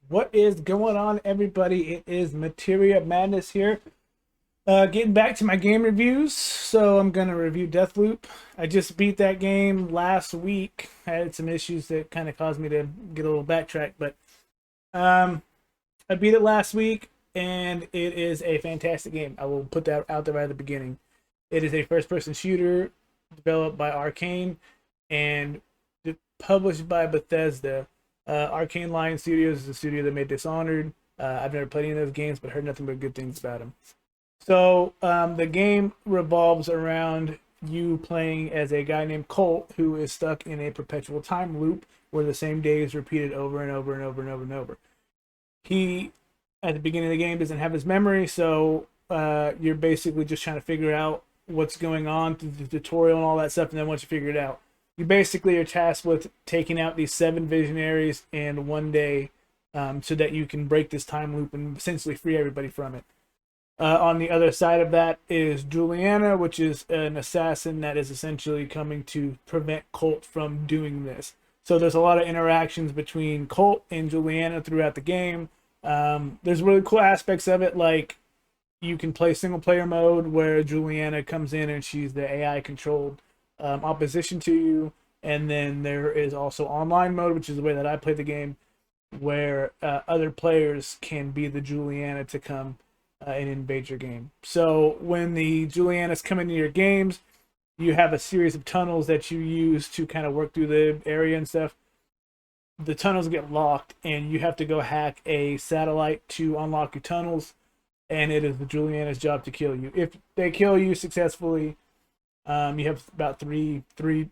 What is going on, everybody? It is Materia Madness here. Getting back to my game reviews. So I'm gonna review Deathloop. I just beat that game last week. I had some issues that kind of caused me to get a little backtrack, but um, I beat it last week, and it is a fantastic game. I will put that out there right at the beginning. It is a first-person shooter developed by Arcane and published by Bethesda. Arcane Lion Studios is the studio that made Dishonored. I've never played any of those games, but heard nothing but good things about them. So the game revolves around you playing as a guy named Colt who is stuck in a perpetual time loop where the same day is repeated over and over and over and over and over. He, at the beginning of the game, doesn't have his memory, so you're basically just trying to figure out what's going on through the tutorial and all that stuff, and then once you figure it out, you basically are tasked with taking out these 7 visionaries in one day, so that you can break this time loop and essentially free everybody from it. On the other side of that is Juliana, which is an assassin that is essentially coming to prevent Colt from doing this. So there's a lot of interactions between Colt and Juliana throughout the game. There's really cool aspects of it, like you can play single player mode where Juliana comes in and she's the AI controlled opposition to you. And then there is also online mode, which is the way that I play the game, where other players can be the Juliana to come and invade your game. So when the Julianas come into your games, you have a series of tunnels that you use to kind of work through the area and stuff. The tunnels get locked, and you have to go hack a satellite to unlock your tunnels. And it is the Juliana's job to kill you. If they kill you successfully, you have about three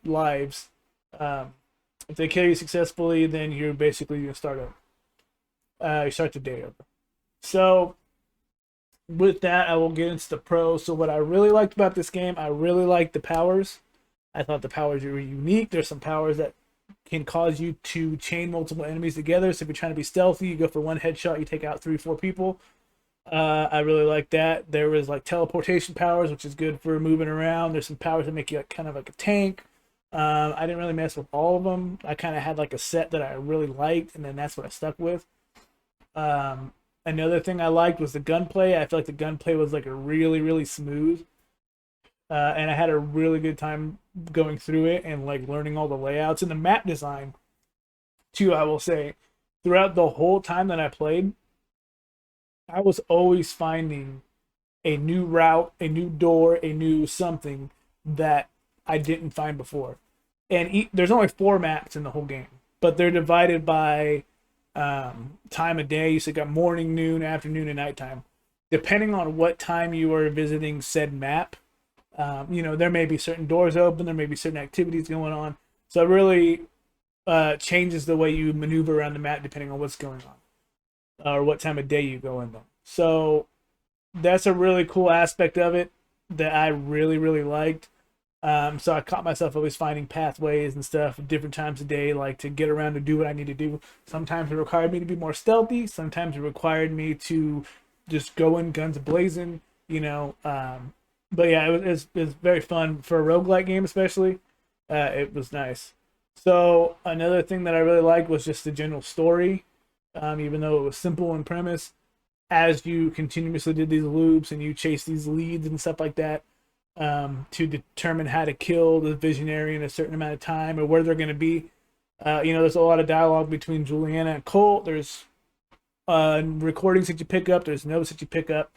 lives. If they kill you successfully, then you're basically gonna start over. You start the day over. So with that, I will get into the pros. So what I really liked about this game, I really liked the powers. I thought the powers were unique. There's some powers that can cause you to chain multiple enemies together. So if you're trying to be stealthy, you go for one headshot, you take out 3, 4 people. I really like that. There was like teleportation powers, which is good for moving around. There's some powers that make you like, kind of like a tank. I didn't really mess with all of them. I kind of had like a set that I really liked, and then that's what I stuck with. Another thing I liked was the gunplay. I feel like the gunplay was like a really smooth, and I had a really good time going through it and like learning all the layouts and the map design too. I will say, throughout the whole time that I played, I was always finding a new route, a new door, a new something that I didn't find before. And there's only 4 maps in the whole game, but they're divided by time of day. So you got morning, noon, afternoon, and nighttime. Depending on what time you are visiting said map, there may be certain doors open, there may be certain activities going on. So it really changes the way you maneuver around the map depending on what's going on or what time of day you go in them. So that's a really cool aspect of it that I really liked. So I caught myself always finding pathways and stuff at different times of day, like to get around to do what I need to do. Sometimes it required me to be more stealthy. Sometimes it required me to just go in guns blazing. But yeah, it was very fun for a roguelike game, especially. It was nice. So another thing that I really liked was just the general story. Even though it was simple in premise, as you continuously did these loops and you chase these leads and stuff like that, to determine how to kill the visionary in a certain amount of time or where they're going to be. There's a lot of dialogue between Juliana and Colt. There's recordings that you pick up. There's notes that you pick up.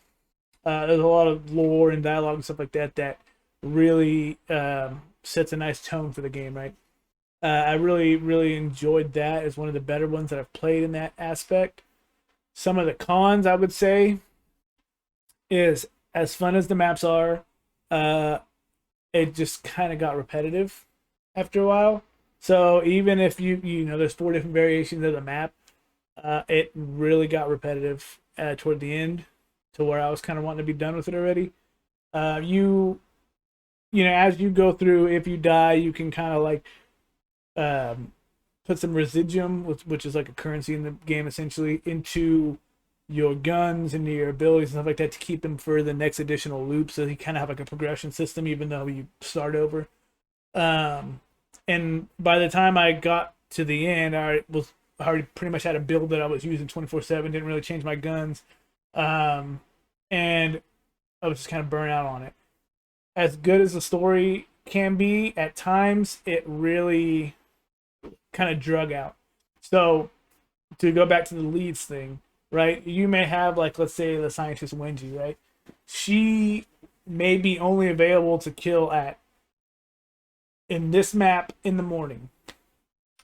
There's a lot of lore and dialogue and stuff like that that really sets a nice tone for the game, right? I really enjoyed that as one of the better ones that I've played in that aspect. Some of the cons, I would say, is as fun as the maps are, uh, it just kind of got repetitive after a while. So even if there's 4 different variations of the map, it really got repetitive toward the end, to where I was kind of wanting to be done with it already. As you go through, if you die, you can kind of like um, put some residuum, which is like a currency in the game essentially, into your guns and your abilities and stuff like that to keep them for the next additional loop. So you kind of have like a progression system, even though you start over. And by the time I got to the end, I was I already pretty much had a build that I was using 24/7. Didn't really change my guns, um, and I was just kind of burnt out on it. As good as the story can be, at times it really kind of drug out. So to go back to the leads thing, right? You may have, like, let's say the scientist Wenji, right? She may be only available to kill at in this map in the morning,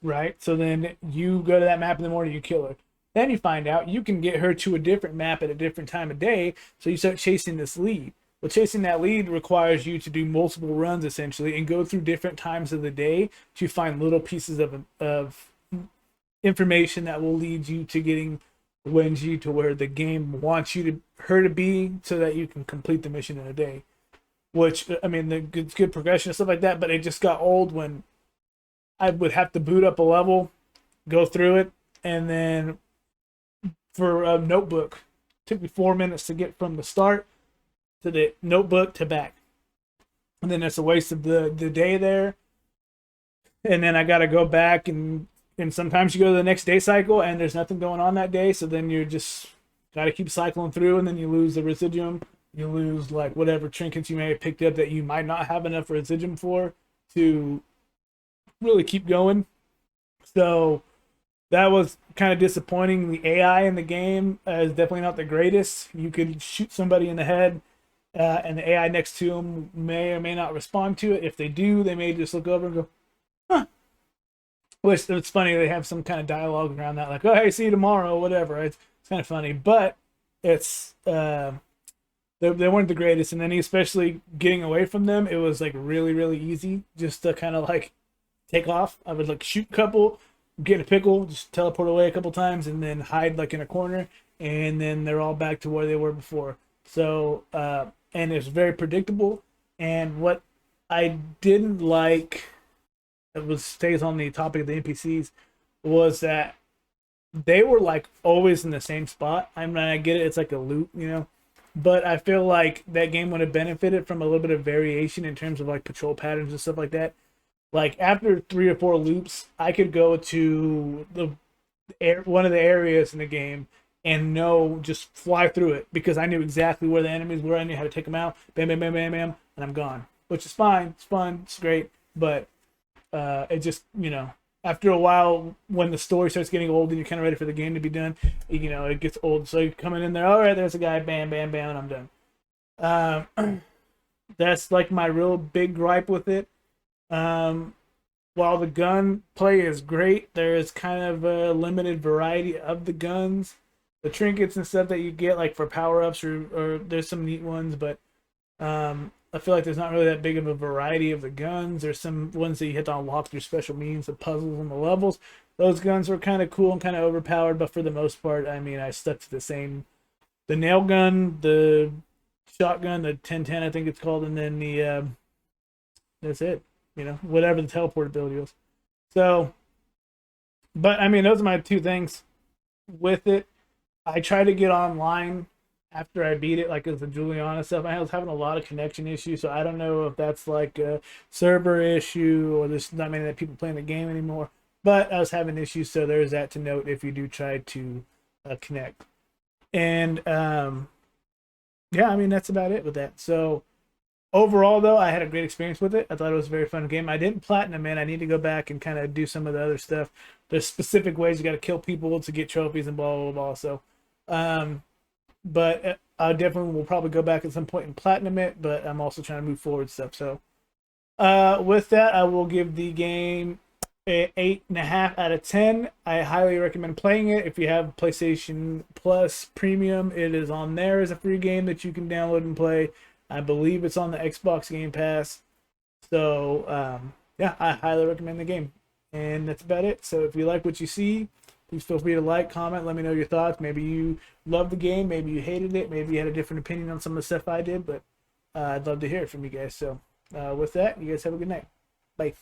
right? So then you go to that map in the morning, you kill her. Then you find out you can get her to a different map at a different time of day, so you start chasing this lead. Well, chasing that lead requires you to do multiple runs essentially and go through different times of the day to find little pieces of information that will lead you to getting Wenji to where the game wants you to her to be, so that you can complete the mission in a day. Which, I mean, it's good progression and stuff like that, but it just got old when I would have to boot up a level, go through it, and then for a notebook, it took me 4 minutes to get from the start to the notebook to back. And then it's a waste of the day there. And then I got to go back, and sometimes you go to the next day cycle and there's nothing going on that day. So then you're just got to keep cycling through, and then you lose the residuum. You lose like whatever trinkets you may have picked up that you might not have enough residuum for to really keep going. So that was kind of disappointing. The AI in the game is definitely not the greatest. You could shoot somebody in the head, and the AI next to them may or may not respond to it. If they do, they may just look over and go, huh. Which, it's funny, they have some kind of dialogue around that, like, oh, hey, see you tomorrow, whatever. It's kind of funny, but it's they weren't the greatest. And then especially getting away from them, it was like really, really easy just to kind of like take off. I would like shoot a couple, get in a pickle, just teleport away a couple times, and then hide like in a corner, and then they're all back to where they were before. So and it's very predictable. And what I didn't like, it was stays on the topic of the NPCs, was that they were like always in the same spot. I mean, I get it, it's like a loop, you know, but I feel like that game would have benefited from a little bit of variation in terms of like patrol patterns and stuff like that. Like after 3 or 4 loops, I could go to one of the areas in the game and just fly through it, because I knew exactly where the enemies were. I knew how to take them out. Bam, bam, bam, bam, bam, and I'm gone. Which is fine. It's fun. It's great. But it just, after a while, when the story starts getting old and you're kind of ready for the game to be done, it gets old. So you're coming in there, all right, there's a guy, bam, bam, bam, and I'm done. That's like my real big gripe with it. While the gun play is great, there is kind of a limited variety of the guns. The trinkets and stuff that you get, like for power-ups, or there's some neat ones, but I feel like there's not really that big of a variety of the guns. There's some ones that you hit to unlock through special means, the puzzles and the levels. Those guns were kind of cool and kind of overpowered, but for the most part, I mean, I stuck to the nail gun, the shotgun, the 1010, I think it's called, and then that's it. Whatever the teleport ability was. So, but I mean, those are my 2 things with it. I tried to get online after I beat it, like as the Juliana stuff. I was having a lot of connection issues, so I don't know if that's like a server issue or there's not many people playing the game anymore. But I was having issues, so there's that to note if you do try to connect. And yeah, I mean, that's about it with that. So overall, though, I had a great experience with it. I thought it was a very fun game. I didn't platinum it. I need to go back and kind of do some of the other stuff. There's specific ways you got to kill people to get trophies and blah, blah, blah. So, but I definitely will probably go back at some point and platinum it, but I'm also trying to move forward stuff. So, with that, I will give the game an 8.5 out of 10. I highly recommend playing it. If you have PlayStation Plus Premium, it is on there as a free game that you can download and play. I believe it's on the Xbox Game Pass. So, yeah, I highly recommend the game. And that's about it. So if you like what you see, please feel free to like, comment, let me know your thoughts. Maybe you loved the game, maybe you hated it, maybe you had a different opinion on some of the stuff I did, but I'd love to hear it from you guys. So with that, you guys have a good night. Bye.